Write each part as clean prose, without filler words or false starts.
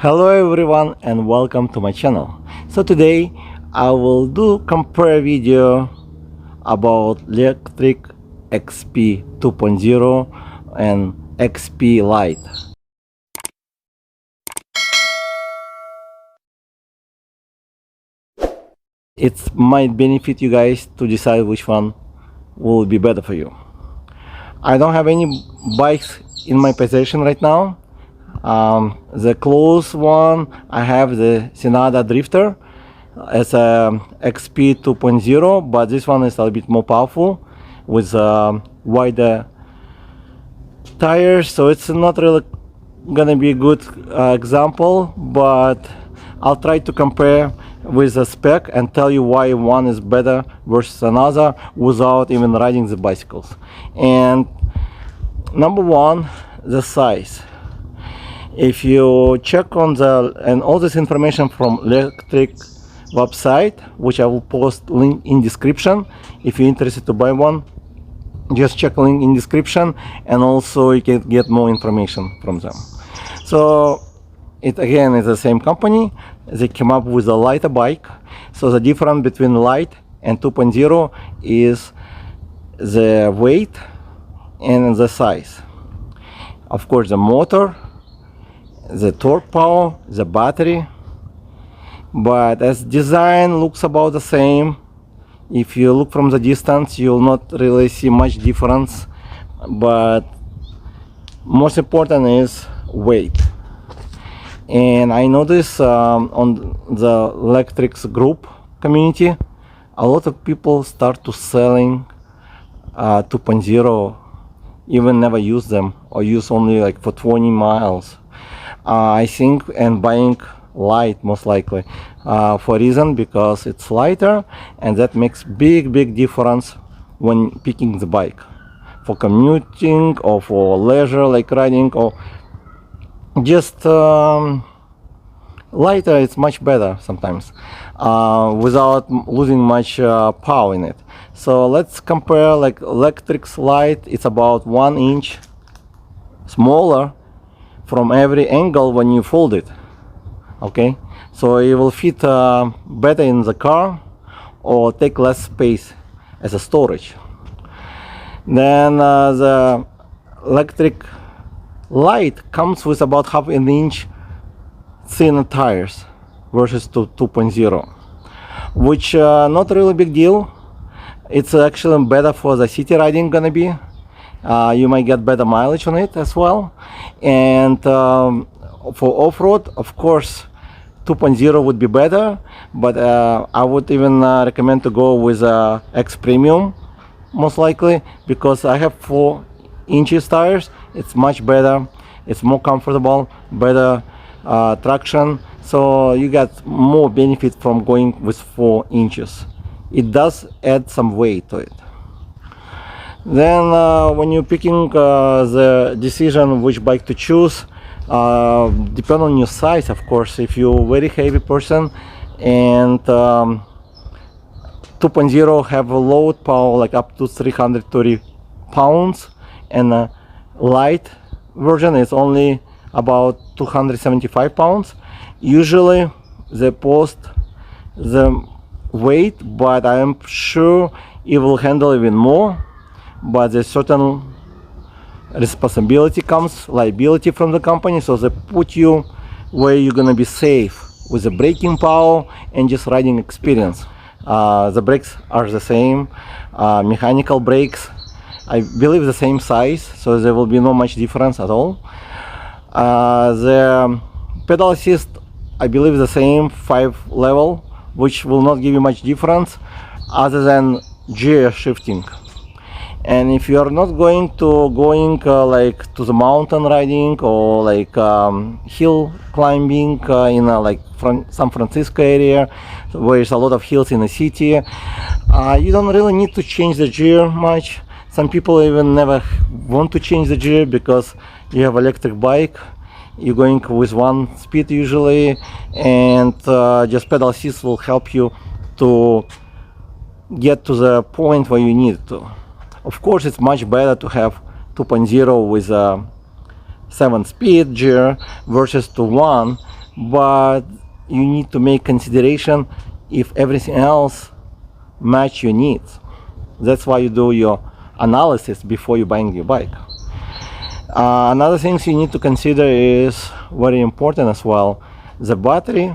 Hello everyone and welcome to my channel. So today I will do compare video about Lectric XP 2.0 and XP Lite. It might benefit you guys to decide which one will be better for you. I don't have any bikes in my possession right now. The close one I have the Sonata Drifter as a XP 2.0, but this one is a little bit more powerful with wider tires, so it's not really gonna be a good example, but I'll try to compare with the spec and tell you why one is better versus another without even riding the bicycles. And number one, the size. If you check on and all this information from Lectric website, which I will post link in description. If you're interested to buy one, just check link in description, and also you can get more information from them. So it again is the same company. They came up with a lighter bike. So the difference between Lite and 2.0 is the weight and the size. Of course, the motor, the torque power, the battery, but as design looks about the same. If you look from the distance, you'll not really see much difference, but most important is weight. And I notice on the Lectric's group community, a lot of people start to selling 2.0, even never use them or use only like for 20 miles. I think, and buying Lite most likely for a reason, because it's lighter, and that makes big difference when picking the bike for commuting or for leisure like riding, or just lighter. It's much better sometimes without losing much power in it. So let's compare. Like Lectric's Lite, it's about 1 inch smaller from every angle when you fold it. Okay, so it will fit better in the car or take less space as a storage. Then the Lectric Lite comes with about half an inch thinner tires versus 2.0, which not really big deal. It's actually better for the city riding gonna be. You might get better mileage on it as well. And for off-road, of course, 2.0 would be better, but I would even recommend to go with X Premium most likely, because I have 4 inches tires. It's much better, it's more comfortable, better traction, so you get more benefit from going with 4 inches. It does add some weight to it. Then when you're picking the decision which bike to choose, depend on your size, of course. If you're a very heavy person, and 2.0 have a load power like up to 330 pounds, and a light version is only about 275 pounds. Usually they post the weight, but I am sure it will handle even more. But there's certain responsibility comes, liability from the company, so they put you where you're gonna be safe with the braking power and just riding experience. The brakes are the same, mechanical brakes, I believe the same size, so there will be no much difference at all. The pedal assist, I believe the same 5 level, which will not give you much difference other than gear shifting. And if you are not going like to the mountain riding or like hill climbing in like San Francisco area, where there's a lot of hills in the city, you don't really need to change the gear much. Some people even never want to change the gear because you have electric bike, you're going with 1 speed usually, and just pedal assist will help you to get to the point where you need to. Of course, it's much better to have 2.0 with a 7-speed gear versus to 1 but you need to make consideration if everything else match your needs. That's why you do your analysis before you buying your bike. Another things you need to consider is very important as well, the battery.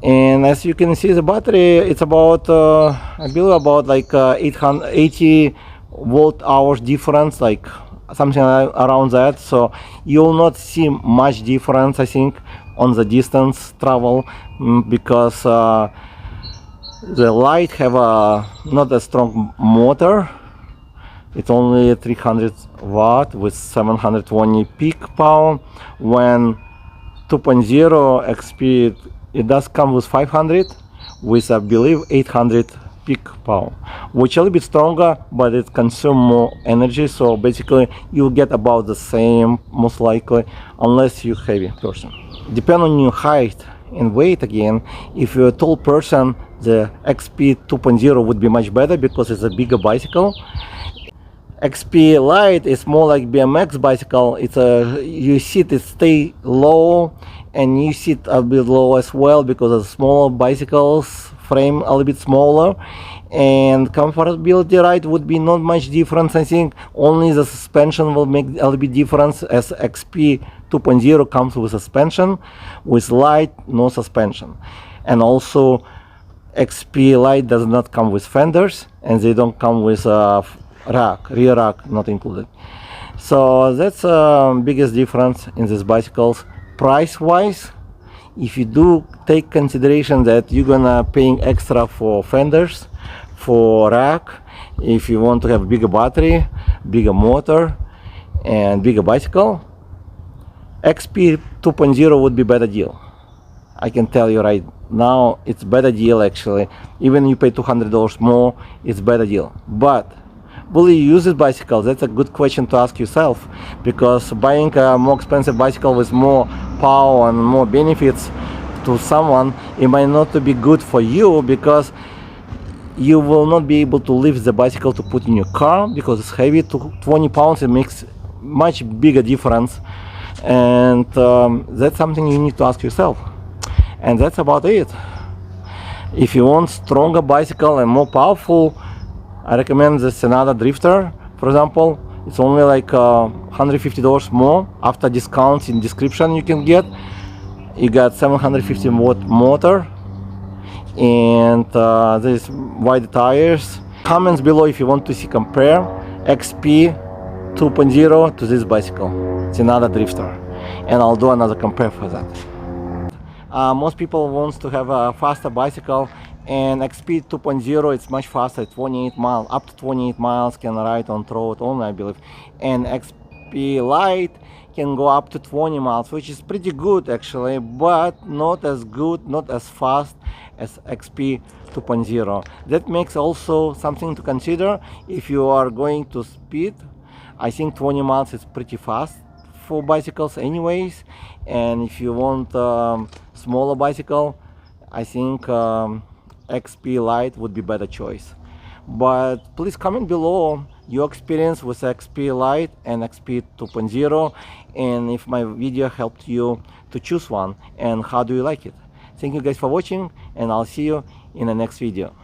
And as you can see, the battery, it's about I believe about like 880 volt hours difference, like something around that. So you will not see much difference, I think, on the distance travel, because the Lite have a not a strong motor. It's only 300 watt with 720 peak power. When 2.0 XP, it does come with 500 with, I believe, 800 peak power, which is a little bit stronger, but it consumes more energy. So basically you'll get about the same, most likely, unless you're a heavy person. Depending on your height and weight, again, if you're a tall person, the XP 2.0 would be much better because it's a bigger bicycle. XP Lite is more like BMX bicycle. It's a, you sit, it stay low, and you sit a bit low as well because of smaller bicycles, frame a little bit smaller, and comfortability ride would be not much difference. I think only the suspension will make a little bit difference, as XP 2.0 comes with suspension, with Lite no suspension. And also XP Lite does not come with fenders, and they don't come with rack, rear rack not included. So that's the biggest difference in these bicycles. Price wise, if you do take consideration that you're gonna paying extra for fenders, for rack, if you want to have bigger battery, bigger motor, and bigger bicycle, XP 2.0 would be better deal. I can tell you right now, it's better deal actually. Even you pay $200 more, it's better deal. But will you use this bicycle? That's a good question to ask yourself, because buying a more expensive bicycle with more power and more benefits to someone, it might not be good for you, because you will not be able to lift the bicycle to put in your car because it's heavy. To 20 pounds, it makes much bigger difference, and that's something you need to ask yourself. And that's about it. If you want stronger bicycle and more powerful, I recommend this another drifter, for example. It's only like $150 more after discounts. In description you can get. You got 750 watt motor, and there's wide tires. Comments below if you want to see compare XP 2.0 to this bicycle. It's another drifter, and I'll do another compare for that. Most people want to have a faster bicycle, and XP 2.0 it's much faster, 28 miles, up to 28 miles can ride on road only, I believe. And XP Lite can go up to 20 miles, which is pretty good actually, but not as good, not as fast as XP 2.0. That makes also something to consider if you are going to speed. I think 20 miles is pretty fast for bicycles anyways, and if you want smaller bicycle, I think XP Lite would be better choice. But please comment below your experience with XP Lite and XP 2.0, and if my video helped you to choose one, and how do you like it. Thank you guys for watching, and I'll see you in the next video.